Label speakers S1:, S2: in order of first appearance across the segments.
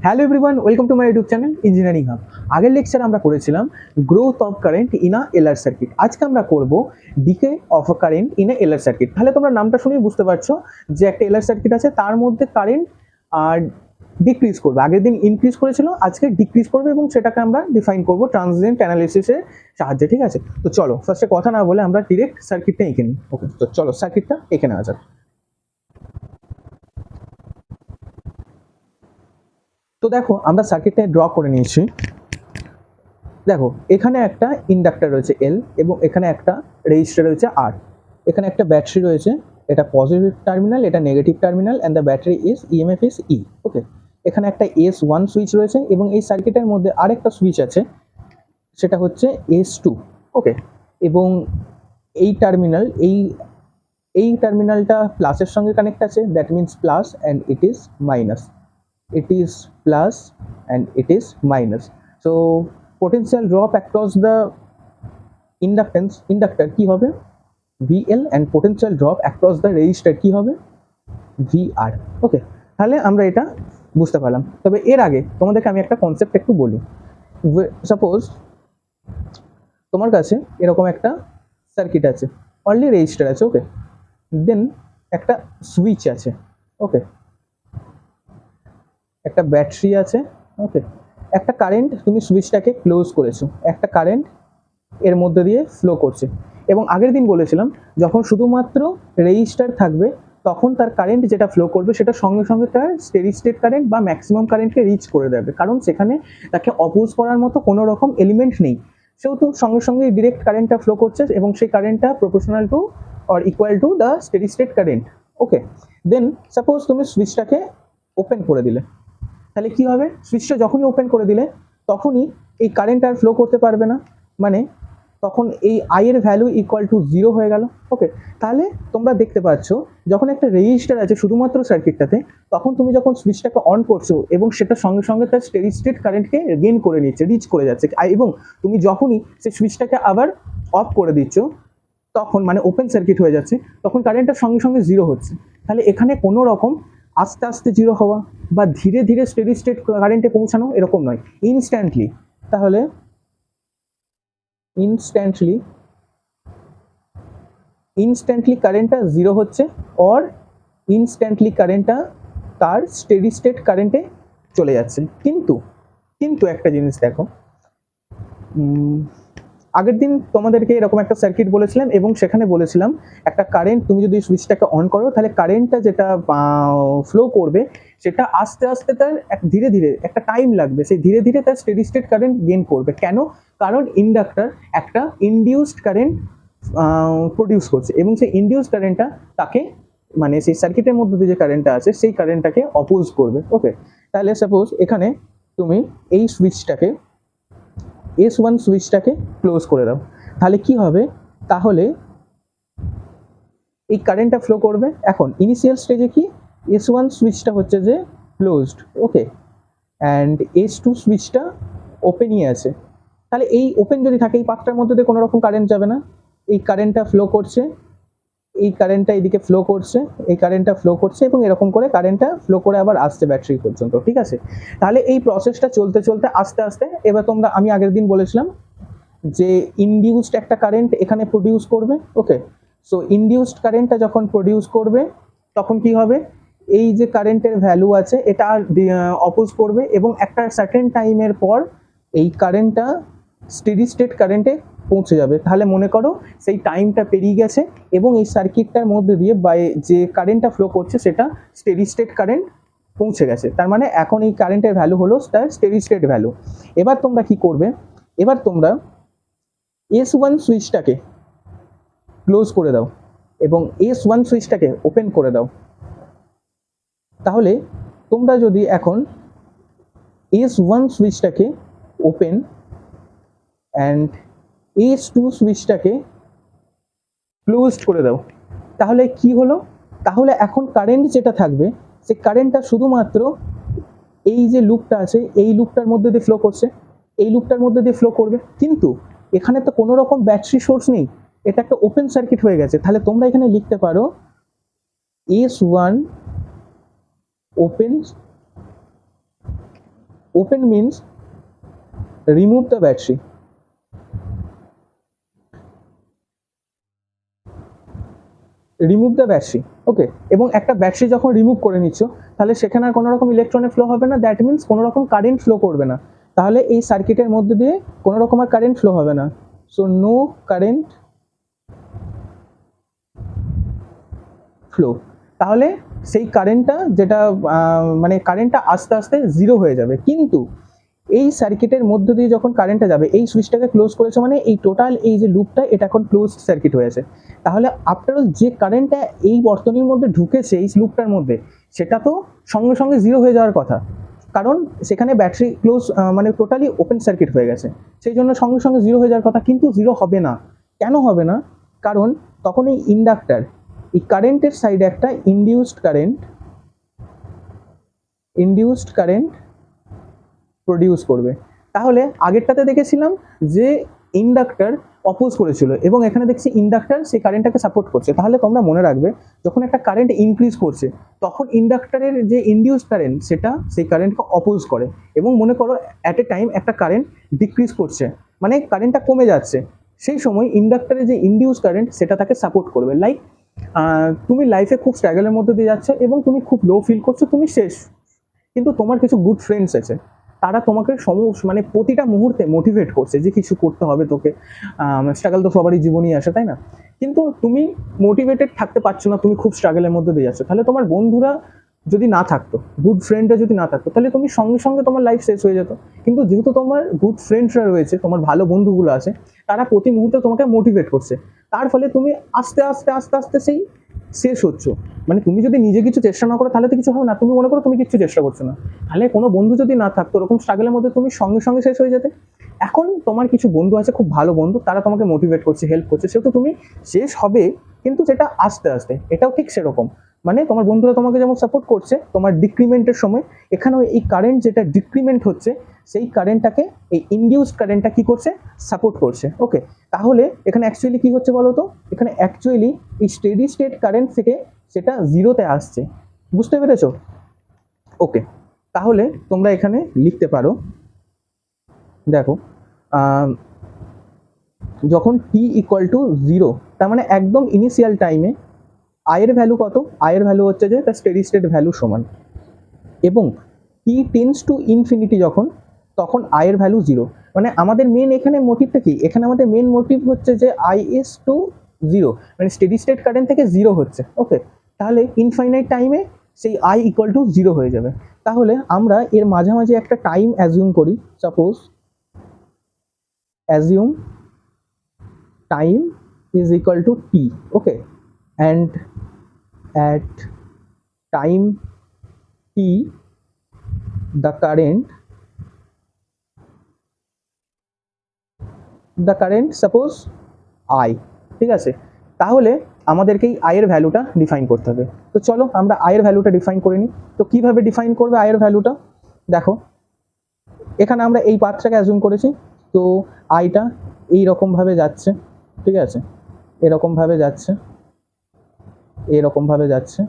S1: Hello everyone, welcome to my YouTube channel engineering hub. আগের লেকচারে আমরা করেছিলাম growth of current in a LR circuit. আজকে আমরা করব decay of a current in a LR circuit. তাহলে তোমরা নামটা শুনেই বুঝতে পারছো যে একটা এলআর সার্কিট আছে, তার মধ্যে কারেন্ট আর ডিক্রিজ করবে। আগের দিন ইনক্রিজ করেছিল, আজকে ডিক্রিজ করবে এবং সেটাকে আমরা ডিফাইন করব ট্রানজিয়েন্ট অ্যানালিসিসের সাহায্যে। ঠিক আছে, তো চলো ফার্স্টে কথা না বলে আমরা ডিরেক্ট সার্কিটটা এঁকে নিই। ওকে, তো চলো সার্কিটটা এঁকে নেওয়া যাক। তো দেখো আমরা সার্কিটটা ড্র করে নিয়েছি। দেখো এখানে একটা ইন্ডাক্টর রয়েছে এল এবং এখানে একটা রেজিস্টার রয়েছে আর। এখানে একটা ব্যাটারি রয়েছে, এটা পজিটিভ টার্মিনাল, এটা negative terminal, and the battery is EMF is E. Okay, এখানে একটা S1 সুইচ রয়েছে এবং এই সার্কিটের মধ্যে আরেকটা সুইচ আছে, সেটা হচ্ছে S2। ওকে, এবং এই টার্মিনাল এই টার্মিনালটা প্লাসের সঙ্গে কানেক্ট আছে, that means plus and it is minus. it is plus and it is minus. So potential drop across the inductor কি হবে VL, and potential drop across the resistor কি হবে VR। ওকে, তাহলে আমরা এটা বুঝতে পারলাম। তবে এর আগে তোমাদেরকে আমি একটা কনসেপ্ট একটু বলি। সাপোজ তোমার কাছে এরকম একটা সার্কিট আছে, অনলি রেজিস্টার আছে। ওকে, দেন একটা সুইচ আছে। ওকে, একটা ব্যাটারি আছে। ওকে, একটা কারেন্ট তুমি সুইচটাকে ক্লোজ করেছো, একটা কারেন্ট এর মধ্যে দিয়ে ফ্লো করছে। এবং আগের দিন বলেছিলাম যখন শুধুমাত্র রেজিস্টার থাকবে তখন তার কারেন্ট যেটা ফ্লো করবে সেটা সঙ্গে সঙ্গে তার স্টেডি স্টেট কারেন্ট বা ম্যাক্সিমাম কারেন্টকে রিচ করে দেবে, কারণ সেখানে তাকে অপোজ করার মতো কোনো রকম এলিমেন্ট নেই। সেহেতু সঙ্গে সঙ্গে ডিরেক্ট কারেন্টটা ফ্লো করছে এবং সেই কারেন্টটা proportional to or equal to the steady state current. Okay, then suppose তুমি সুইচটাকে ওপেন করে দিলে, তাহলে কি হবে, সুইচটা যখনই ওপেন করে দিলে তখনই এই কারেন্ট আর ফ্লো করতে পারবে না, মানে তখন এই আই এর ভ্যালু ইকুয়াল টু 0 হয়ে গেল। ওকে, তাহলে তোমরা দেখতে পাচ্ছ যখন একটা রেজিস্টার আছে শুধুমাত্র সার্কিটটাতে, তখন তুমি যখন সুইচটাকে অন করছো এবং সেটা সঙ্গে সঙ্গে তার স্টেডি স্টেট কারেন্টকে গেইন করে নিচ্ছে, রিচ করে যাচ্ছে, এবং তুমি যখনই সেই সুইচটাকে আবার অফ করে দিচ্ছ তখন মানে ওপেন সার্কিট হয়ে যাচ্ছে, তখন কারেন্টটা সঙ্গে সঙ্গে 0 হচ্ছে। তাহলে এখানে কোনো রকম আস্তে আস্তে 0 হওয়া বা ধীরে ধীরে স্টেডি স্টেট কারেন্টে পৌঁছানো এরকম নয়, ইনস্ট্যান্টলি। তাহলে ইনস্ট্যান্টলি কারেন্টটা 0 হচ্ছে, অর ইনস্ট্যান্টলি কারেন্টটা তার স্টেডি স্টেট কারেন্টে চলে যাচ্ছে। কিন্তু একটা জিনিস দেখো, আগের দিন তোমাদেরকে এরকম একটা সার্কিট বলেছিলাম এবং সেখানে বলেছিলাম একটা কারেন্ট তুমি যদি সুইচটাকে অন করো তাহলে কারেন্টটা যেটা ফ্লো করবে সেটা আস্তে আস্তে তার ধীরে ধীরে একটা টাইম লাগবে, সেই ধীরে ধীরে তার স্টেডি স্টেট কারেন্ট গেইন করবে। কেন? কারণ ইন্ডাক্টর একটা ইনডিউসড কারেন্ট প্রডিউস করছে এবং সেই ইনডিউসড কারেন্টটা তাকে মানে সেই সার্কিটের মধ্যে যে কারেন্টটা আছে সেই কারেন্টটাকে অপোজ করবে। ওকে, তাহলে সাপোজ এখানে তুমি এই সুইচটাকে S1 সুইচটাকে ক্লোজ করে দাও, তাহলে কি হবে, তাহলে এই কারেন্টটা ফ্লো করবে। এখন ইনিশিয়াল স্টেজে কি S1 সুইচটা হচ্ছে যে ক্লোজড, ওকে, অ্যান্ড S2 সুইচটা ওপেনই আছে। তাহলে এই ওপেন যদি থাকে এই পাথটার মধ্যে দিয়ে কোনো রকম কারেন্ট যাবে না, এই কারেন্টটা ফ্লো করছে, এই কারেন্টটা এদিকে ফ্লো করছে, এই কারেন্টটা ফ্লো করছে এবং এরকম করে কারেন্টটা ফ্লো করে আবার আসছে ব্যাটারি পর্যন্ত। ঠিক আছে, তাহলে এই প্রসেসটা চলতে চলতে আস্তে আস্তে এবার তোমরা, আমি আগের দিন বলেছিলাম যে ইনডিউসড একটা কারেন্ট এখানে প্রডিউস করবে। ওকে, সো ইনডিউসড কারেন্টটা যখন প্রডিউস করবে তখন কি হবে, এই যে কারেন্টের ভ্যালু আছে এটা অপোজ করবে এবং একটা সার্টেন টাইমের পর এই কারেন্টটা স্টেডি স্টেট কারেন্টে পৌঁছে যাবে। তাহলে মনে করো সেই টাইমটা পেরিয়ে গেছে এবং এই সার্কিটটার মধ্যে দিয়ে যে কারেন্টটা ফ্লো করছে সেটা স্টেডি স্টেট কারেন্ট পৌঁছে গেছে, তার মানে এখন এই কারেন্টের ভ্যালু হলো তার স্টেডি স্টেট ভ্যালু। এবার তোমরা কি করবে, এবার তোমরা S1 সুইচটাকে ক্লোজ করে দাও এবং S1 সুইচটাকে ওপেন করে দাও। তাহলে তোমরা যদি এখন S1 সুইচটাকে ওপেন অ্যান্ড S2 সুইচটাকে ক্লোজড করে দাও, তাহলে কি হলো, তাহলে এখন কারেন্ট যেটা থাকবে সেই কারেন্টটা শুধুমাত্র এই যে লুপটা আছে এই লুপটার মধ্যে দিয়ে ফ্লো করছে, এই লুপটার মধ্যে দিয়ে ফ্লো করবে, কিন্তু এখানে তো কোনো রকম ব্যাটারি সোর্স নেই, এটা একটা ওপেন সার্কিট হয়ে গেছে। তাহলে তোমরা এখানে লিখতে পারো S1 open open means remove the battery, remove the battery. Okay, এবং একটা ব্যাটারি যখন রিমুভ করে নিচ্ছ তাহলে সেখানে আর কোনো রকম ইলেকট্রনের ফ্লো হবে না, দ্যাট মিনস কোনো রকম কারেন্ট ফ্লো করবে না, তাহলে এই সার্কিটের মধ্যে দিয়ে কোনো রকম আর কারেন্ট ফ্লো হবে না। So no current flow. তাহলে সেই কারেন্টটা যেটা মানে কারেন্টটা আস্তে আস্তে জিরো হয়ে যাবে। কিন্তু এই সার্কিটের মধ্য দিয়ে যখন কারেন্টটা যাবে, এই সুইচটাকে ক্লোজ করেছে মানে এই টোটাল এই যে লুপটা এটা এখন ক্লোজ সার্কিট হয়েছে। তাহলে আফটার অল যে কারেন্টটা এই বর্তনীর মধ্যে ঢুকেছে এই লুপটার মধ্যে, সেটা তো সঙ্গে সঙ্গে জিরো হয়ে যাওয়ার কথা, কারণ সেখানে ব্যাটারি ক্লোজ মানে টোটালি ওপেন সার্কিট হয়ে গেছে, সেই জন্য সঙ্গে সঙ্গে জিরো হয়ে যাওয়ার কথা। কিন্তু জিরো হবে না। কেন হবে না? কারণ তখন এই ইন্ডাক্টর, এই কারেন্টের সাইডে একটা ইনডিউসড কারেন্ট প্রডিউস করবে। তাহলে আগেরটাতে দেখেছিলাম যে ইন্ডাক্টর অপোজ করেছিল এবং এখানে দেখছি ইন্ডাক্টর সেই কারেন্টটাকে সাপোর্ট করছে। তাহলে তোমরা মনে রাখবে যখন একটা কারেন্ট ইনক্রিজ করছে তখন ইন্ডাক্টরের যে ইনডিউস কারেন্ট সেটা সেই কারেন্টকে অপোজ করে, এবং মনে করো অ্যাট এ টাইম একটা কারেন্ট ডিক্রিজ করছে মানে কারেন্টটা কমে যাচ্ছে, সেই সময় ইন্ডাক্টরের যে ইনডিউস কারেন্ট সেটা তাকে সাপোর্ট করবে। লাইক তুমি লাইফে খুব স্ট্রাগলের মধ্যে দিয়ে যাচ্ছ এবং তুমি খুব লো ফিল করছো, তুমি শেষ, কিন্তু তোমার কিছু গুড ফ্রেন্ডস আছে, তারা তোমাকে মানে প্রতিটা মুহূর্তে মোটিভেট করছে যে কিছু করতে হবে তোকে। স্ট্রাগল তো সবারই জীবনেই আসে, তাই না? কিন্তু তুমি মোটিভেটেড থাকতে পারছো না, তুমি খুব স্ট্রাগলের মধ্যে দিয়ে যাচ্ছ। তাহলে তোমার বন্ধুরা যদি না থাকতো, গুড ফ্রেন্ডরা যদি না থাকতো, তাহলে তুমি সঙ্গে সঙ্গে তোমার লাইফ শেষ হয়ে যেত। কিন্তু যেহেতু তোমার গুড ফ্রেন্ডসরা রয়েছে, তোমার ভালো বন্ধুগুলো আছে, তারা প্রতি মুহূর্তে তোমাকে মোটিভেট করছে, তার ফলে তুমি আস্তে আস্তে আস্তে আস্তে সেই শেষ হচ্ছ। মানে তুমি যদি নিজে কিছু চেষ্টা না করো তাহলে তো কিছু হবে না। তুমি মনে করো তুমি কিছু চেষ্টা করছো না, তাহলে কোনো বন্ধু যদি না থাকতো ওরকম স্ট্রাগলের মধ্যে, তুমি সঙ্গে সঙ্গে শেষ হয়ে যেতে। এখন তোমার কিছু বন্ধু আছে, খুব ভালো বন্ধু, তারা তোমাকে মোটিভেট করছে, হেল্প করছে, সেহেতু তুমি শেষ হবে, কিন্তু সেটা আস্তে আস্তে। এটাও ঠিক সেরকম, মানে তোমার বন্ধুরা তোমাকে যেমন সাপোর্ট করছে তোমার ডিক্রিমেন্টের সময়, এখানেও এই কারেন্ট যেটা ডিক্রিমেন্ট হচ্ছে সেই কারেন্টটাকে এই ইনডিউসড কারেন্টটা কি করছে? সাপোর্ট করছে। ওকে, তাহলে এখানে অ্যাকচুয়ালি কি হচ্ছে বলো তো? এখানে অ্যাকচুয়ালি এই স্টেডি স্টেট কারেন্ট থেকে সেটা জিরোতে আসছে। বুঝতে পেরেছো? ওকে, তাহলে তোমরা এখানে লিখতে পারো, দেখো যখন টি ইকুয়াল টু জিরো, তার মানে একদম ইনিশিয়াল টাইমে আয়ের ভ্যালু কত? আয়ের ভ্যালু হচ্ছে যে তার স্টেডি স্টেট ভ্যালু সমান, এবং টি টেন্স টু ইনফিনিটি যখন, তখন আয়ের ভ্যালু জিরো। মানে আমাদের মেন এখানে মোটিভটা কি? এখানে আমাদের মেন মোটিভ হচ্ছে যে আই ইজ টু জিরো, মানে স্টেডি স্টেট কারেন্ট থেকে জিরো হচ্ছে। ওকে, তাহলে ইনফাইনাইট টাইমে সেই আই ইকুয়াল টু জিরো হয়ে যাবে। তাহলে আমরা এর মাঝামাঝি একটা টাইম অ্যাজিউম করি, suppose assume time is equal to T. Okay, and at time t the current suppose I, ঠিক আছে? তাহলে আমাদেরকে এই আয়ের ভ্যালুটা ডিফাইন করতে হবে। তো চলো আমরা আয়ের ভ্যালুটা ডিফাইন করে নিই। তো কিভাবে ডিফাইন করবে আয়ের ভ্যালুটা? দেখো এখানে আমরা এই পাথটাকে অ্যাজুম করেছি, তো আইটা এইরকমভাবে যাচ্ছে, ঠিক আছে? এরকমভাবে যাচ্ছে, এরকমভাবে যাচ্ছে,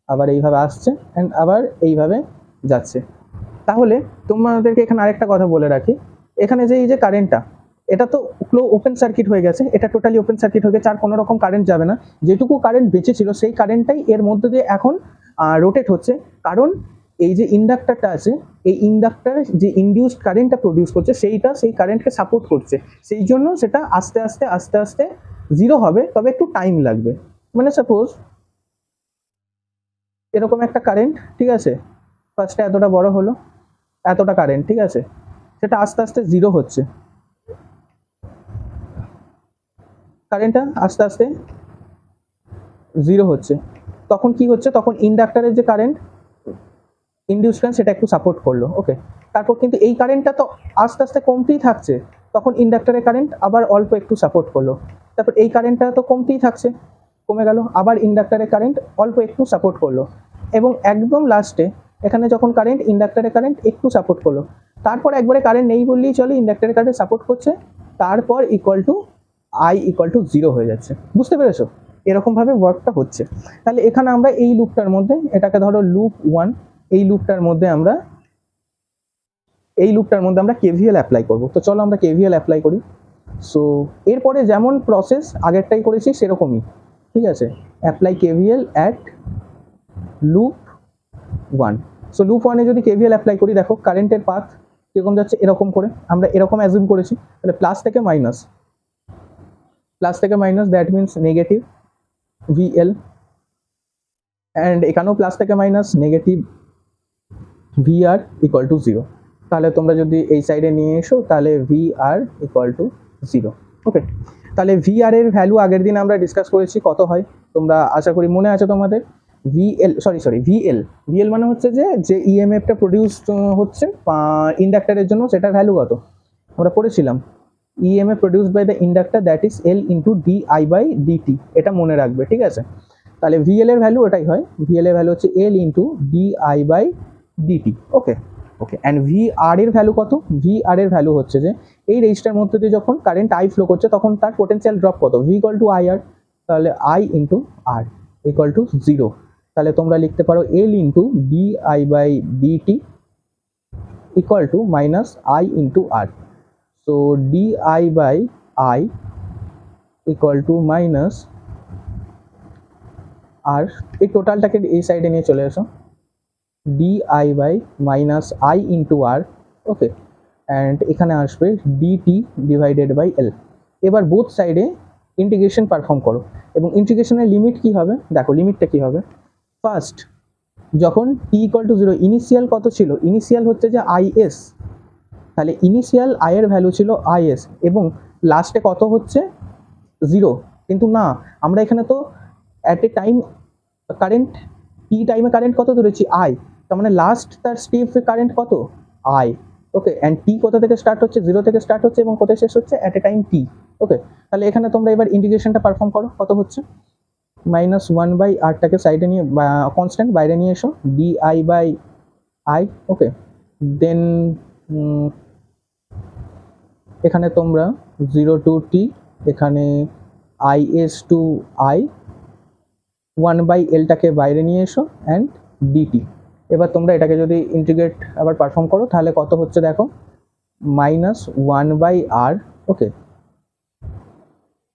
S1: আবার এইভাবে আসছে, অ্যান্ড আবার এইভাবে যাচ্ছে। তাহলে তোমাদেরকে এখানে আরেকটা কথা বলে রাখি, এখানে যে এই যে কারেন্টটা, এটা তো ওপেন সার্কিট হয়ে গেছে, এটা টোটালি ওপেন সার্কিট হয়ে গেছে, আর কোনো রকম কারেন্ট যাবে না। যেটুকু কারেন্ট বেঁচে ছিল সেই কারেন্টটাই এর মধ্যে দিয়ে এখন রোটেট হচ্ছে, কারণ এই যে ইন্ডাক্টরটা আছে, এই ইন্ডাক্টর যে ইনডিউসড কারেন্টটা প্রডিউস করছে সেইটা সেই কারেন্টকে সাপোর্ট করছে, সেই জন্য সেটা আস্তে আস্তে আস্তে আস্তে জিরো হবে, তবে একটু টাইম লাগবে। মানে সাপোজ এরকম একটা কারেন্ট, ঠিক আছে? ফার্স্টে এতটা বড় হলো, এতটা কারেন্ট, ঠিক আছে? সেটা আস্তে আস্তে জিরো হচ্ছে, কারেন্টটা আস্তে আস্তে জিরো হচ্ছে। তখন কি হচ্ছে? তখন ইন্ডাক্টরের যে কারেন্ট ইনডিউস কারেন্ট সেটা একটু সাপোর্ট করলো। ওকে, তারপর কিন্তু এই কারেন্টটা তো আস্তে আস্তে কমতেই থাকছে, তখন ইন্ডাক্টরের কারেন্ট আবার অল্প একটু সাপোর্ট করলো। তারপর এই কারেন্টটা তো কমতেই থাকছে, কমে গেল, আবার ইন্ডাক্টরের কারেন্ট অল্প একটু সাপোর্ট করলো, এবং একদম লাস্টে এখানে যখন কারেন্ট ইন্ডাক্টরের কারেন্ট একটু সাপোর্ট করলো, তারপর একবারে কারেন্ট নেই বললেই চলে, ইন্ডাক্টরের কারেন্ট সাপোর্ট করছে, তারপর equal to I equal two zero হয়ে যাচ্ছে। বুঝতে পেরেছো? এরকমভাবে ওয়ার্কটা হচ্ছে। তাহলে এখানে আমরা এই লুপটার মধ্যে, এটাকে ধরো লুপ ওয়ান, এই লুপটার মধ্যে আমরা এই লুপটার মধ্যে আমরা কেভিএল অ্যাপ্লাই করব। তো চলো আমরা কেভিএল অ্যাপ্লাই করি। সো এরপরে যেমন প্রসেস আগেরটাই করেছি সেরকমই, ঠিক আছে। Apply KVL at loop 1। So loop 1-এ যদি কেভিএল অ্যাপ্লাই করি, দেখো কারেন্টের পাথ কীরকম যাচ্ছে, এরকম করে আমরা এরকম অ্যাজিউম করেছি। তাহলে প্লাস থেকে minus, that means negative VL, and এখানেও প্লাস থেকে minus negative VR equal to 0। তাহলে তোমরা যদি এই সাইডে নিয়ে এসো তাহলে ভিআর ইকুয়াল টু 0। ওকে, তাহলে ভিআর এর ভ্যালু আগের দিন আমরা ডিসকাস করেছি কত হয়, তোমরা আশা করি মনে আছে তোমাদের। ভিএল মানে হচ্ছে যে ইএমএফটা প্রডিউস হচ্ছে ইন্ডাক্টরের জন্য, সেটার ভ্যালু কত আমরা পড়েছিলাম। EMF produced by the inductor that is L into di by dt, এটা মনে রাখবে, ঠিক আছে। তাহলে ভিএল এর ভ্যালু ওটাই হয়, ভিএল এর ভ্যালু হচ্ছে L into di by dt. Okay, and VR এর ভ্যালু কত? ভিআর এর ভ্যালু হচ্ছে যে এই রেজিস্টার মধ্যে দিয়ে যখন কারেন্ট আই ফ্লো করছে তখন তার পোটেনশিয়াল ড্রপ কত, V equal to I R. তাহলে I into R equal to 0। তাহলে তোমরা লিখতে পারো L into di by dt equal to minus I into R. So di by I equal to minus R, এই টোটালটাকে এই সাইডে নিয়ে চলে আসো, di by minus I into R. Okay, and এখানে আসবে ডিটি ডিভাইডেড বাই এল। এবার বোথ সাইডে ইন্টিগ্রেশন পারফর্ম করো, এবং ইন্টিগ্রেশনের লিমিট কি হবে, দেখো লিমিটটা কি হবে। ফার্স্ট যখন টি ইকুয়াল টু 0, ইনিশিয়াল কত ছিল, ইনিশিয়াল হচ্ছে যে আইএস, তাহলে ইনিশিয়াল আইয়ের ভ্যালু ছিল আইএস এবং লাস্টে কত হচ্ছে 0। কিন্তু না, আমরা এখানে তো অ্যাট এ টাইম কারেন্ট, টি টাইমে কারেন্ট কত ধরেছি, আই, তার মানে লাস্ট তার স্টেপে কারেন্ট কত, আই। ওকে, অ্যান্ড টি কোথা থেকে স্টার্ট হচ্ছে, 0 থেকে স্টার্ট হচ্ছে এবং কোথায় শেষ হচ্ছে, অ্যাট এ টাইম টি। ওকে, তাহলে এখানে তোমরা এবার ইন্টিগ্রেশনটা পারফর্ম করো, কত হচ্ছে, -1 বাই আরটাকে সাইডে নিয়ে কনস্ট্যান্ট বাইরে নিয়ে এসো, ডিআই বাই আই। ওকে, দেন এখানে তোমরা 0 টু টি, এখানে আইএস টু আই, 1 বাই এলটাকে বাইরে নিয়ে এসো অ্যান্ড ডিটি। এবার তোমরা এটাকে যদি ইন্টিগ্রেট আবার পারফর্ম করো তাহলে কত হচ্ছে দেখো, -1 by R. Okay,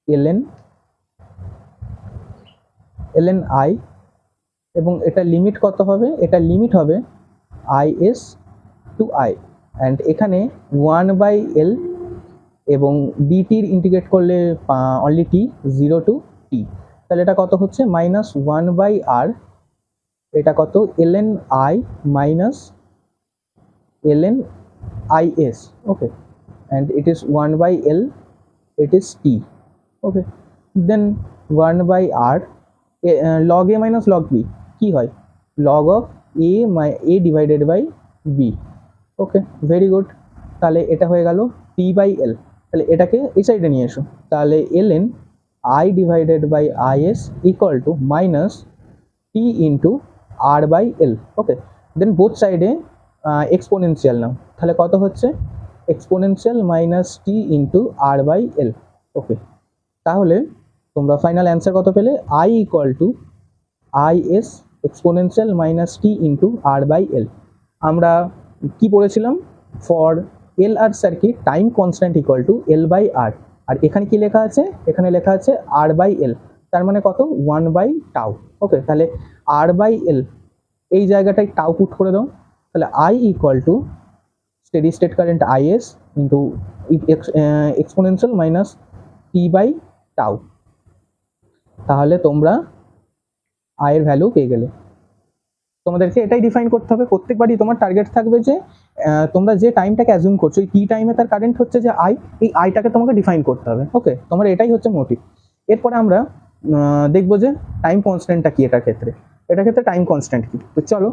S1: ln I, এবং এটা লিমিট কত হবে, এটা লিমিট হবে আইএস টু আই, অ্যান্ড এখানে 1 বাই এল এবং ডিটির ইন্টিগ্রেট করলে অনলি টি, 0 টু টি। তাহলে এটা কত হচ্ছে, -1 বাই আর, এটা কত, ln I minus ln IS. Okay, and it is 1 by L, it is T. Okay, then 1 by R, log A minus log B কি হয়, log of A divided by B. Okay, very good. তাহলে এটা হয়ে গেল টি by এল। তাহলে এটাকে এই সাইডে নিয়ে এসো, তাহলে ln I divided by IS equal to minus t into R by L. Okay, then both সাইডে এক্সপোনেনশিয়াল নাও, তাহলে কত হচ্ছে, exponential minus t into R by L. Okay, তাহলে তোমরা ফাইনাল অ্যান্সার কত পেলে, I equal to IS exponential minus t into R by L. আমরা কি পড়েছিলাম, for L R circuit time constant equal to L by R, আর এখানে কি লেখা আছে, এখানে লেখা আছে আর বাই এল, তার মানে কত, 1 বাই টাউ। ওকে, তাহলে আর বাই এল এই জায়গাটায় টাউ পুট করে দাও, তাহলে I equal to steady state current IS into exponential minus T by tau. তাহলে তোমরা আয়ের ভ্যালু পেয়ে গেলে। তোমাদেরকে এটাই ডিফাইন করতে হবে, প্রত্যেকবারই তোমার টার্গেট থাকবে যে তোমরা যে টাইমটাকে অ্যাজিউম করছো, এই টি টাইমে তার কারেন্ট হচ্ছে যে আই, এই আইটাকে তোমাকে ডিফাইন করতে হবে। ওকে, তোমার এটাই হচ্ছে মোটিভ। এরপরে আমরা দেখবো যে টাইম কনস্ট্যান্টটা কি এটার ক্ষেত্রে টাইম কনস্ট্যান্ট কি। তো চলো,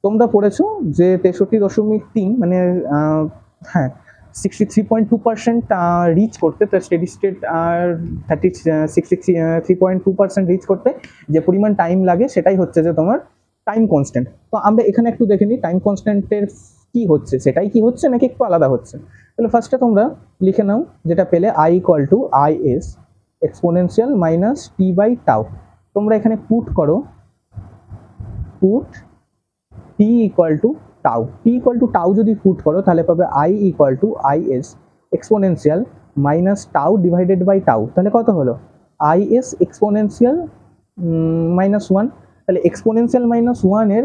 S1: তোমরা পড়েছো যে 63.3 মানে হ্যাঁ 63.2% রিচ করতে, তো স্টেডি স্টেট আর 63.2% রিচ করতে যে পরিমাণ টাইম লাগে সেটাই হচ্ছে যে তোমার টাইম কনস্ট্যান্ট। তো আমরা এখানে একটু দেখে নিই টাইম কনস্ট্যান্টের কি হচ্ছে, সেটাই কি হচ্ছে নাকি একটু আলাদা হচ্ছে। তাহলে ফার্স্টে তোমরা লিখে নাও যেটা পেলে, I equal to IS exponential minus T by tau. তোমরা এখানে পুট করো, put T equal to tau, T equal to tau যদি পুট করো তাহলে পাবে I equal to I S exponential minus tau divided by tau, তাহলে কত হলো আই এস এক্সপোনেনশিয়াল -1। তাহলে এক্সপোনেনশিয়াল -1 এর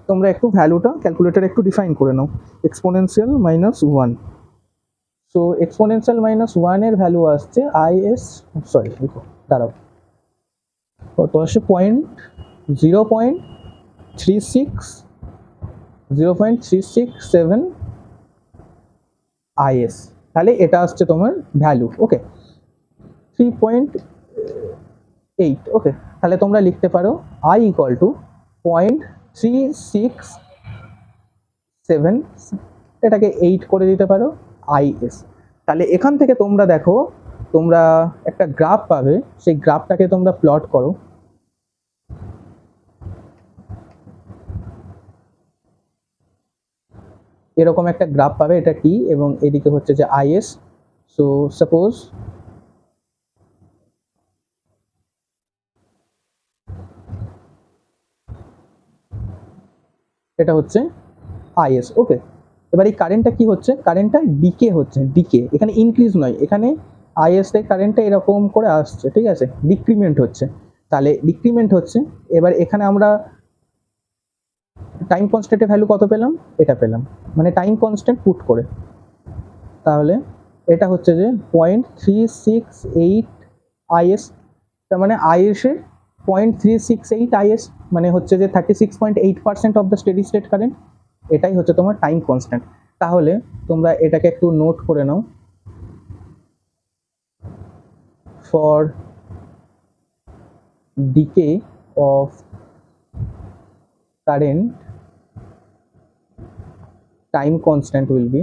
S1: তোমরা একটু ভ্যালুটা ক্যালকুলেটারে একটু ডিফাইন করে নাও, এক্সপোনেনশিয়াল -1। সো এক্সপোনেনশিয়াল -1 এর ভ্যালু আসছে আই এস, সরি দেখো দাঁড়াও, কত আসে 0.367 আইএস, তাহলে এটা আসছে তোমার ভ্যালু। ওকে 3.8। ওকে তাহলে তোমরা লিখতে পারো আই ইকুয়াল টু 0.367, এটাকে 8 করে দিতে পারো আইএস। তাহলে এখান থেকে তোমরা দেখো তোমরা একটা গ্রাফ পাবে, সেই গ্রাফটাকে তোমরা প্লট করো। এরকম একটা গ্রাফ পাবে, এটা টি এবং এদিকে হচ্ছে যে আইএস। সো সাপোজ এটা হচ্ছে আইএস। ওকে এবার এই কারেন্টটা কি হচ্ছে, কারেন্টটা ডিকে হচ্ছে, ডিকে, এখানে ইনক্রিজ নয়, এখানে আইএস এর কারেন্টটা এরকম করে আসছে, ঠিক আছে, ডিক্রিমেন্ট হচ্ছে, তাহলে ডিক্রিমেন্ট হচ্ছে। এবার এখানে আমরা টাইম কনস্ট্যান্টের ভ্যালু কত পেলাম, এটা পেলাম, মানে টাইম কনস্ট্যান্ট পুট করে, তাহলে এটা হচ্ছে যে 0.368 আইএস, তার মানে আইএস এর 0.368 আইএস মানে হচ্ছে যে 36.8% of the steady state current, এটাই হচ্ছে তোমার টাইম কনস্ট্যান্ট। তাহলে তোমরা এটাকে একটু নোট করে নাও, for decay of current time constant will be,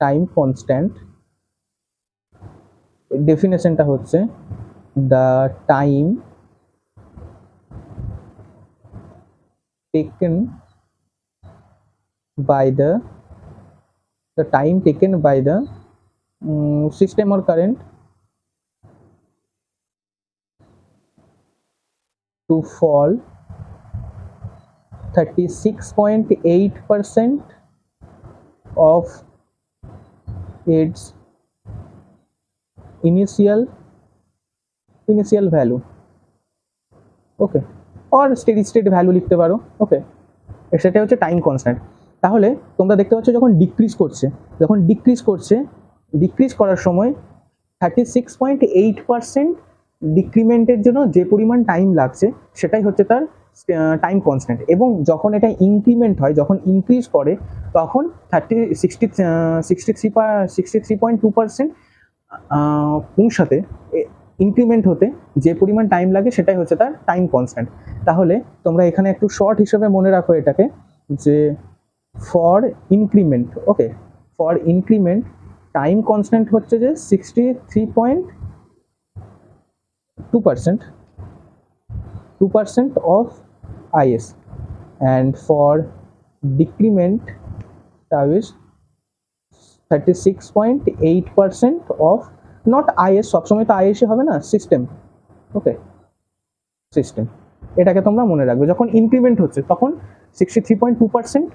S1: time constant ডেফিনেশনটা হচ্ছে the time taken by the time taken by the system or current to fall 36.8% of its initial value, okay, আর steady state value লিখতে পারো। ওকে সেটা হচ্ছে time constant. তাহলে তোমরা দেখতে পাচ্ছ যখন ডিক্রিজ করছে, ডিক্রিজ করার সময় 36.8% ডিক্রিমেন্টের জন্য যে পরিমাণ টাইম লাগছে সেটাই হচ্ছে তার টাইম কনস্ট্যান্ট, এবং যখন এটা ইনক্রিমেন্ট হয়, যখন ইনক্রিজ করে, তখন 63.2% পৌঁছাতে, ইনক্রিমেন্ট হতে যে পরিমাণ টাইম লাগে সেটাই হচ্ছে তার টাইম কনস্ট্যান্ট। তাহলে তোমরা এখানে একটু শর্ট হিসেবে মনে রাখো এটাকে, যে for increment, okay, for increment time constant হচ্ছে যে 63.2% of IS, and for decrement tau is 36.8% of not IS, সবসময় তো IS হবে না, সিস্টেম, ওকে সিস্টেম, এটাকে তোমরা মনে রাখবে। যখন ইনক্রিমেন্ট হচ্ছে তখন 63.2%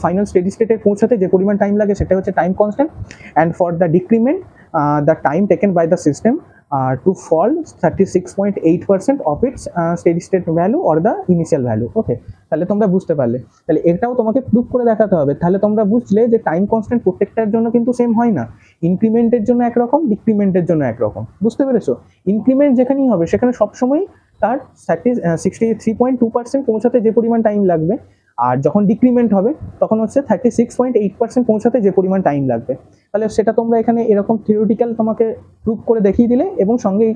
S1: ফাইনাল স্টেডি স্টেটে পৌঁছাতে যে পরিমাণ টাইম লাগে সেটা হচ্ছে time constant, and for the decrement the time taken by the system to fall 36.8% of its steady state value or the initial value. Okay তাহলে তোমরা বুঝতে পারলে, তাহলে এটাও তোমাকে প্রুভ করে দেখাতে হবে, তাহলে তোমরা বুঝলে যে টাইম কনস্ট্যান্ট প্রত্যেকটার জন্য কিন্তু সেম হয় না, ইনক্রিমেন্টের জন্য একরকম, ডিক্রিমেন্টের জন্য একরকম, বুঝতে পেরেছো? ইনক্রিমেন্ট যেখানেই হবে সেখানে সবসময় তার 63.2% পৌঁছাতে যে পরিমাণ টাইম লাগবে, আর যখন ডিক্রিমেন্ট হবে তখন হচ্ছে 36.8% পৌঁছাতে যে পরিমাণ টাইম লাগবে। তাহলে সেটা তোমরা এখানে এরকম থিওরিটিক্যাল তোমাকে প্রুভ করে দেখিয়ে দিলে এবং সঙ্গে এই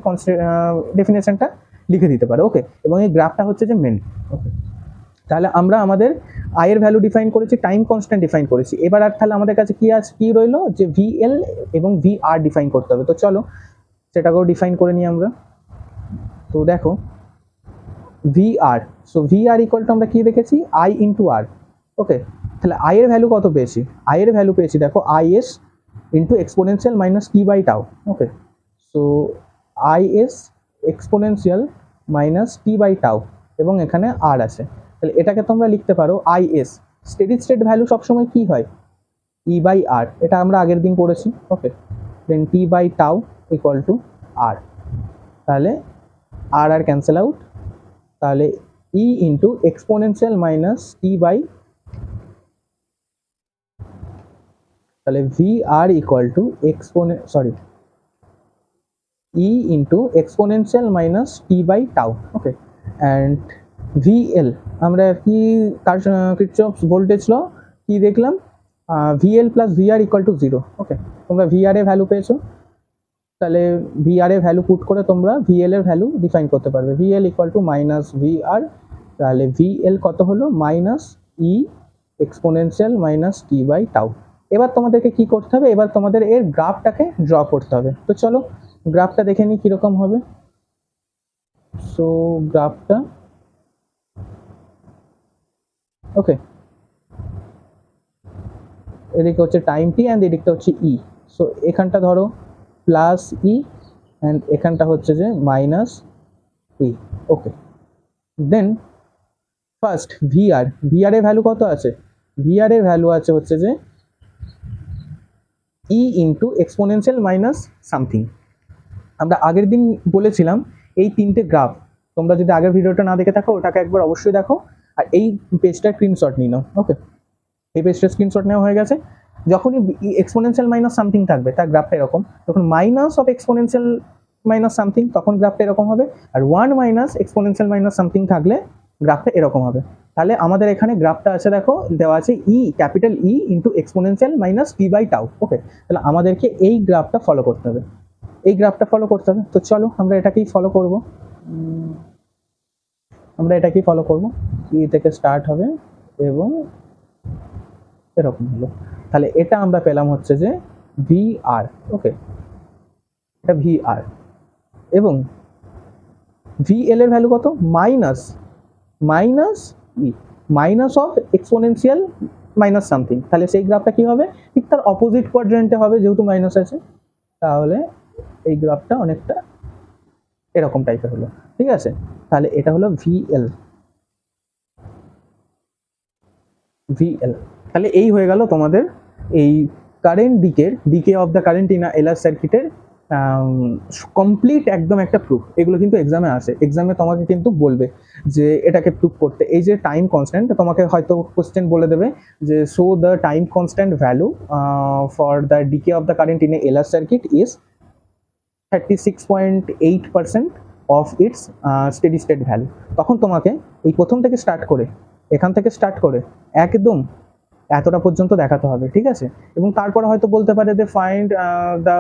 S1: ডেফিনেশনটা লিখে দিতে পারো। ওকে এবং এই গ্রাফটা হচ্ছে যে মেন। ওকে তাহলে আমরা আমাদের আয়ের ভ্যালু ডিফাইন করেছি, টাইম কনস্ট্যান্ট ডিফাইন করেছি, এবার আর তাহলে আমাদের কাছে কি রইলো, যে ভিএল এবং ভিআর ডিফাইন করতে হবে। তো চলো সেটাকেও ডিফাইন করে নিই আমরা। তো দেখো VR, so VR equal to আমরা কি দেখেছি, I ইন্টু আর। ওকে তাহলে I এর ভ্যালু কত পেয়েছি, I এর ভ্যালু পেয়েছি দেখো IS into exponential minus T by tau. Okay so IS exponential minus T by tau এবং এখানে R আছে। তাহলে এটাকে তোমরা লিখতে পারো আইএস। স্টেডি স্টেট ভ্যালু সবসময় কি হয়, ই বাই আর, এটা আমরা আগের দিন পড়েছি। Okay, then t by tau equal to R, তাহলে আর আর ক্যান্সেল আউট, তাহলে E into exponential minus T by, তাহলে V R equal to E into exponential minus T by tau. Okay, and VL আমরা কি Kirchhoff's voltage law কি দেখলাম, VL plus VR equal to 0। Okay, তোমরা VR এর value পেয়েছো, তাহলে VR এর ভ্যালু পুট করে তোমরা ভিএল এর ভ্যালু ডিফাইন করতে পারবে। VL equal to minus VR, তাহলে ভিএল কত হলো, minus E exponential minus T by tau. এবার তোমাদেরকে কি করতে হবে, এবার তোমাদের এর গ্রাফটাকে ড্র করতে হবে। তো চলো গ্রাফটা দেখে নিই কিরকম হবে। সো গ্রাফটা, ওকে, এদিকে হচ্ছে টাইম টি অ্যান্ড এদিকটা হচ্ছে ই। সো এখানটা ধরো প্লাস ই অ্যান্ড এখানটা হচ্ছে যে মাইনাস ই। ওকে, দেন ফার্স্ট ভিআর, ভিআর এর ভ্যালু কত আছে, ভিআর এর ভ্যালু আছে হচ্ছে যে ই ইন্টু এক্সপোনেনশিয়াল মাইনাস সামথিং। আমরা আগের দিন বলেছিলাম এই তিনটে গ্রাফ, তোমরা যদি আগের ভিডিওটা না দেখে থাকো ওটাকে একবার অবশ্যই দেখো, আর এই পেজটা স্ক্রিনশট নিয়ে নাও। ওকে, এই পেজটা স্ক্রিনশট নেওয়া হয়ে গেছে। যখনই এক্সপোনেনশিয়াল মাইনাস সামথিং থাকবে তার গ্রাফটা এরকম, যখন minus of exponential minus something তখন গ্রাফটা এরকম হবে, আর 1 মাইনাস এক্সপোনেনশিয়াল মাইনাস সামথিং থাকলে গ্রাফটা এরকম হবে। তাহলে আমাদের এখানে গ্রাফটা আছে, দেখো দেওয়া আছে E, capital E into exponential minus T by tau. Okay, তাহলে আমাদেরকে এই গ্রাফটা ফলো করতে হবে, এই গ্রাফটা ফলো করতে হবে। তো চলো আমরা এটাকেই ফলো করব, ই থেকে স্টার্ট হবে এবং এরকম হলো। তাহলে এটা আমরা পেলাম হচ্ছে যে ভি আর। ওকে, এটা ভি আর, এবং ভিএল এর ভ্যালু কত, minus E minus of exponential minus something. তাহলে সেই গ্রাফটা কি হবে, ঠিক তার অপোজিট কোয়াড্রেন্টে হবে, যেহেতু মাইনাস আছে। তাহলে এই গ্রাফটা অনেকটা এরকম টাইপের হলো, ঠিক আছে। তাহলে এটা হলো ভিএল। তাহলে এই হয়ে গেল তোমাদের এই current decay of the current in LR সার্কিটের কমপ্লিট একদম একটা প্রুফ। এগুলো কিন্তু এক্সামে আসে, এক্সামে তোমাকে কিন্তু বলবে যে এটাকে প্রুফ করতে। এই যে টাইম কনস্ট্যান্ট, তোমাকে হয়তো কোশ্চেন বলে দেবে যে show the time constant value for the decay of the current in LR circuit is 36.8% of its steady state value. তখন তোমাকে এই প্রথম থেকে স্টার্ট করে, এখান থেকে স্টার্ট করে একদম এতটা পর্যন্ত দেখাতে হবে, ঠিক আছে। এবং তারপরে হয়তো বলতে পারে যে find the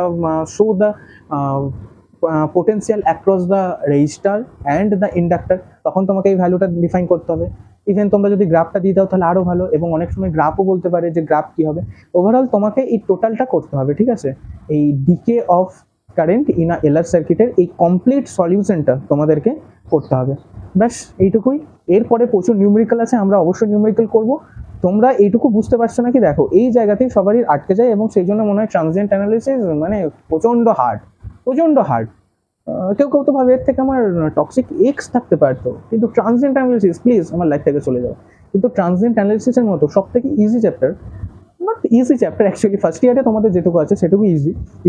S1: show the potential across the register and the inductor, তখন তোমাকে এই ভ্যালুটা ডিফাইন করতে হবে। ইভেন তোমরা যদি গ্রাফটা দিয়ে দাও তাহলে আরও ভালো, এবং অনেক সময় গ্রাফও বলতে পারে যে গ্রাফ কী হবে। ওভারঅল তোমাকে এই টোটালটা করতে হবে, ঠিক আছে। এই decay of current in a LR সার্কিটের এই কমপ্লিট সলিউশনটা তোমাদেরকে করতে হবে। ব্যাস এইটুকুই। এরপরে প্রচুর নিউমেরিক্যাল আছে, আমরা অবশ্যই নিউমেরিক্যাল করবো। তোমরা এইটুকু বুঝতে পারছো নাকি, দেখো এই জায়গাতেই সবারই আটকে যায়, এবং সেই জন্য মনে হয় ট্রানজিয়েন্ট অ্যানালিসিস মানে প্রচণ্ড হার্ড। কেউ তো ভাবে এর থেকে আমার টক্সিক এক্স থাকতে পারতো, কিন্তু ট্রানজিয়েন্ট অ্যানালিসিস প্লিজ আমার লাইফ থেকে চলে যাও। কিন্তু ট্রানজিয়েন্ট অ্যানালিসিসের মতো সব থেকে easy chapter, not easy chapter actually, first ইয়ারে তোমাদের যেটুকু আছে সেটুকু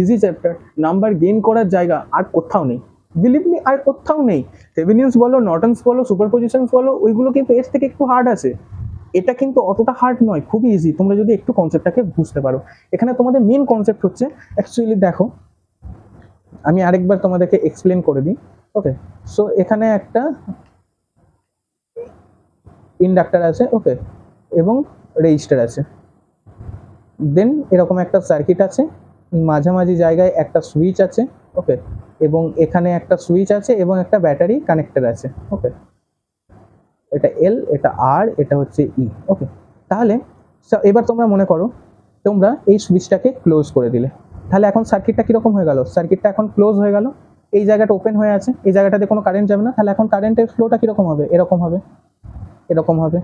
S1: ইজি চ্যাপ্টার, নাম্বার গেইন করার জায়গা আর কোথাও নেই, বিলিভ মি, আর কোথাও নেই। থেভেনিন্স বলো, নর্টনস বলো, সুপারপজিশনস বলো, ওইগুলো কিন্তু এর থেকে একটু হার্ড আছে। এটা কিন্তু অতটা হার্ড নয়, খুবই ইজি, তোমরা যদি একটু কনসেপ্টটাকে বুঝতে পারো। এখানে তোমাদের মেন কনসেপ্ট হচ্ছে অ্যাকচুয়ালি, দেখো আমি আরেকবার তোমাদেরকে এক্সপ্লেন করে দিই। ওকে, সো এখানে একটা ইন্ডাক্টর আছে, ওকে, এবং রেজিস্টার আছে। দেন এরকম একটা সার্কিট আছে, মাঝামাঝি জায়গায় একটা সুইচ আছে, ওকে, এবং এখানে একটা সুইচ আছে এবং একটা ব্যাটারি কানেক্টর আছে। ওকে, এটা এল, এটা আর, এটা হচ্ছে ই। ওকে, তাহলে এবার তোমরা মনে করো তোমরা এই সুইচটাকে ক্লোজ করে দিলে, তাহলে এখন সার্কিটটা কীরকম হয়ে গেল, সার্কিটটা এখন ক্লোজ হয়ে গেল। এই জায়গাটা ওপেন হয়ে আছে, এই জায়গাটাতে কোনো কারেন্ট যাবে না। তাহলে এখন কারেন্টের ফ্লোটা কীরকম হবে, এরকম হবে, এরকম হবে,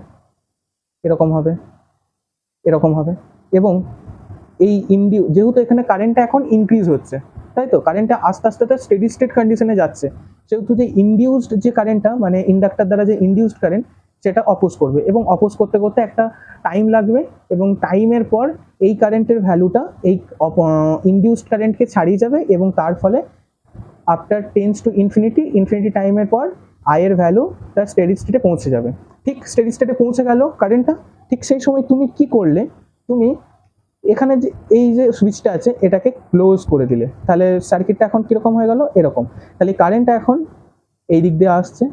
S1: এরকম হবে, এরকম হবে। এবং এই যেহেতু এখানে কারেন্টটা এখন ইনক্রিজ হচ্ছে, তাই তো, কারেন্টটা আস্তে আস্তে স্টেডি স্টেট কন্ডিশনে যাচ্ছে, সেহেতু যে ইনডিউসড যে কারেন্টটা, মানে ইন্ডাক্টর দ্বারা যে ইনডিউসড কারেন্ট, সেটা অপোজ করবে এবং অপোজ করতে করতে একটা টাইম লাগবে এবং টাইমের পর এই কারেন্টের ভ্যালুটা এই ইনডিউসড কারেন্টকে ছাড়িয়ে যাবে এবং তার ফলে আফটার টেন্স টু ইনফিনিটি টাইমের পর আয়ের ভ্যালু তার স্টেডি স্টেটে পৌঁছে যাবে। ঠিক স্টেডি স্টেটে পৌঁছে গেল কারেন্টটা, ঠিক সেই সময় তুমি কি করলে, তুমি এখানে যে এই যে সুইচটা আছে এটাকে ক্লোজ করে দিলে, তাহলে সার্কিটটা এখন কীরকম হয়ে গেল, এরকম। তাহলে কারেন্টটা এখন এই দিক দিয়ে আসছে,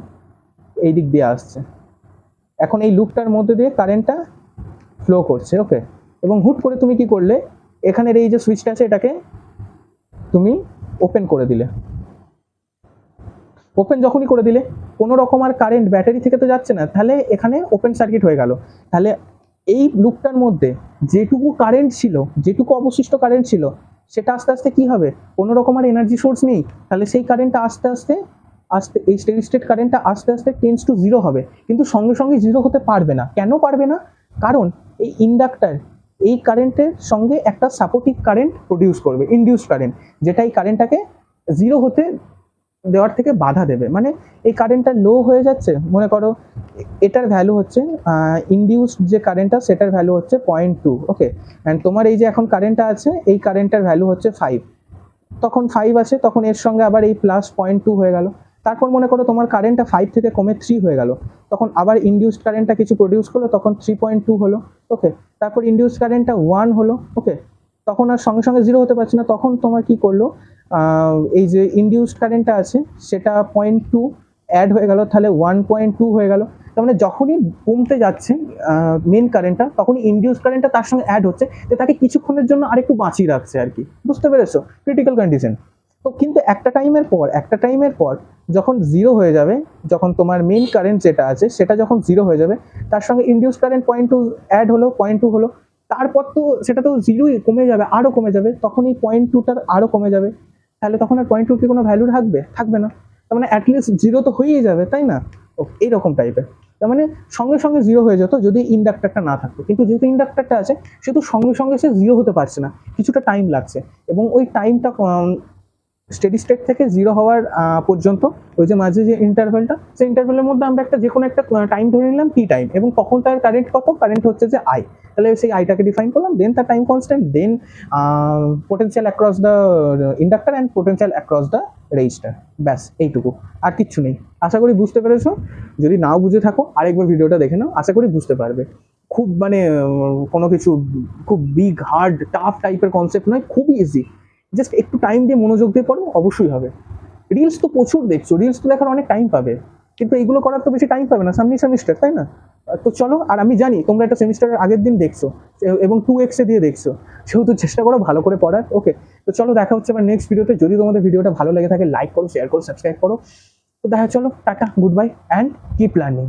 S1: এই দিক দিয়ে আসছে, এখন এই লুপটার মধ্যে দিয়ে কারেন্টটা ফ্লো করছে, ওকে। এবং হুট করে তুমি কি করলে, এখানের এই যে সুইচটা আছে এটাকে তুমি ওপেন করে দিলে। ওপেন যখনই করে দিলে কোনো রকম আর কারেন্ট ব্যাটারি থেকে তো যাচ্ছে না, তাহলে এখানে ওপেন সার্কিট হয়ে গেল। তাহলে এই লুপটার মধ্যে যেটুকু কারেন্ট ছিল, যেটুকু অবশিষ্ট কারেন্ট ছিল, সেটা আস্তে আস্তে কি হবে, কোনো রকম আর এনার্জি সোর্স নেই, তাহলে সেই কারেন্টটা আস্তে আস্তে এই স্টেডি স্টেট কারেন্টটা আস্তে আস্তে টেন্স টু জিরো হবে। কিন্তু সঙ্গে সঙ্গে জিরো হতে পারবে না। কেন পারবে না? কারণ এই ইন্ডাক্টর এই কারেন্টের সঙ্গে একটা সাপোর্টিভ কারেন্ট প্রডিউস করবে, ইনডিউসড কারেন্ট, যেটা এই কারেন্টটাকে জিরো হতে দেওয়ার থেকে বাধা দেবে। মানে এই কারেন্টটা লো হয়ে যাচ্ছে, মনে করো এটার ভ্যালু হচ্ছে ইনডিউসড যে কারেন্টটা সেটার ভ্যালু হচ্ছে 0.2, ওকে। অ্যান্ড তোমার এই যে এখন কারেন্টটা আছে এই কারেন্টটার ভ্যালু হচ্ছে 5, তখন 5 আছে, তখন এর সঙ্গে আবার এই প্লাস 0.2 হয়ে গেল। তারপর মনে করো তোমার কারেন্টটা 5 থেকে কমে 3 হয়ে গেল, তখন আবার ইনডিউসড কারেন্টটা কিছু প্রডিউস করলো, তখন 3.2 হলো, ওকে। তারপর ইনডিউসড কারেন্টটা 1 হলো, ওকে। তখন আর সঙ্গে সঙ্গে জিরো হতে পারছে না, তখন তোমার কি করলো, এই যে ইনডিউসড কারেন্টটা আছে সেটা 0.2 অ্যাড হয়ে গেল, তাহলে 1.2 হয়ে গেল। তার মানে যখনই কমতে যাচ্ছে মেন কারেন্টটা, তখনই ইনডিউস কারেন্টটা তার সঙ্গে অ্যাড হচ্ছে, তো তাকে কিছুক্ষণের জন্য আরেকটু বাঁচিয়ে রাখছে আর কি, বুঝতে পেরেছো? Critical condition. তো কিন্তু একটা টাইমের পর যখন জিরো হয়ে যাবে, যখন তোমার মেন কারেন্ট যেটা আছে সেটা যখন জিরো হয়ে যাবে, তার সঙ্গে ইনডিউস কারেন্ট 0.2 অ্যাড হলো, 0.2 হলো, তারপর তো সেটা তো জিরোই কমে যাবে, আরও কমে যাবে, তখন এই 0.2টার আরও কমে যাবে, তাহলে তখন আর 0.2 কি কোনো ভ্যালু থাকবে না। তার মানে অ্যাটলিস্ট জিরো তো হয়েই যাবে, তাই না? এইরকম টাইপের। তার মানে সঙ্গে সঙ্গে জিরো হয়ে যেত যদি ইন্ডাক্টরটা না থাকতো, কিন্তু যেহেতু ইন্ডাক্টরটা আছে সেহেতু সঙ্গে সঙ্গে সে জিরো হতে পারছে না, কিছুটা টাইম লাগছে। এবং ওই টাইমটা স্টেডি স্টেট থেকে জিরো হওয়ার পর্যন্ত ওই যে মাঝে যে ইন্টারভেলটা, সেই ইন্টারভেলের মধ্যে আমরা একটা যে কোনো একটা টাইম ধরে নিলাম টি টাইম, এবং তখন তার কারেন্ট কত, কারেন্ট হচ্ছে যে আই, তাহলে সেই আইটাকে ডিফাইন করলাম, দেন তার time constant, then potential across the inductor and potential across the resistor, ব্যাস এইটুকু, আর কিচ্ছু নেই। আশা করি বুঝতে পেরেছো। যদি নাও বুঝে থাকো আরেকবার ভিডিওটা দেখে নাও, আশা করি বুঝতে পারবে। খুব মানে কোনো কিছু খুব বিগ হার্ড টাফ টাইপের কনসেপ্ট নয়, খুবই ইজি, জাস্ট একটু টাইম দিয়ে মনোযোগ দিয়ে পড়ো, অবশ্যই হবে। রিলস তো প্রচুর দেখছো, রিলস তো দেখার অনেক টাইম পাবে, কিন্তু এইগুলো করার তো বেশি টাইম পাবে না, সামনে সেমিস্টার, তাই না? তো চলো, আর আমি জানি তোমরা একটা সেমিস্টারের আগের দিন দেখছো এবং 2x দিয়ে দেখছো, সেহেতু চেষ্টা করো ভালো করে পড়ার, ওকে। তো চলো, দেখা হচ্ছে আবার নেক্সট ভিডিওতে। যদি তোমাদের ভিডিওটা ভালো লেগে থাকে লাইক করো, শেয়ার করো, সাবস্ক্রাইব করো। তো দেখা, চলো, tata, good bye and keep learning.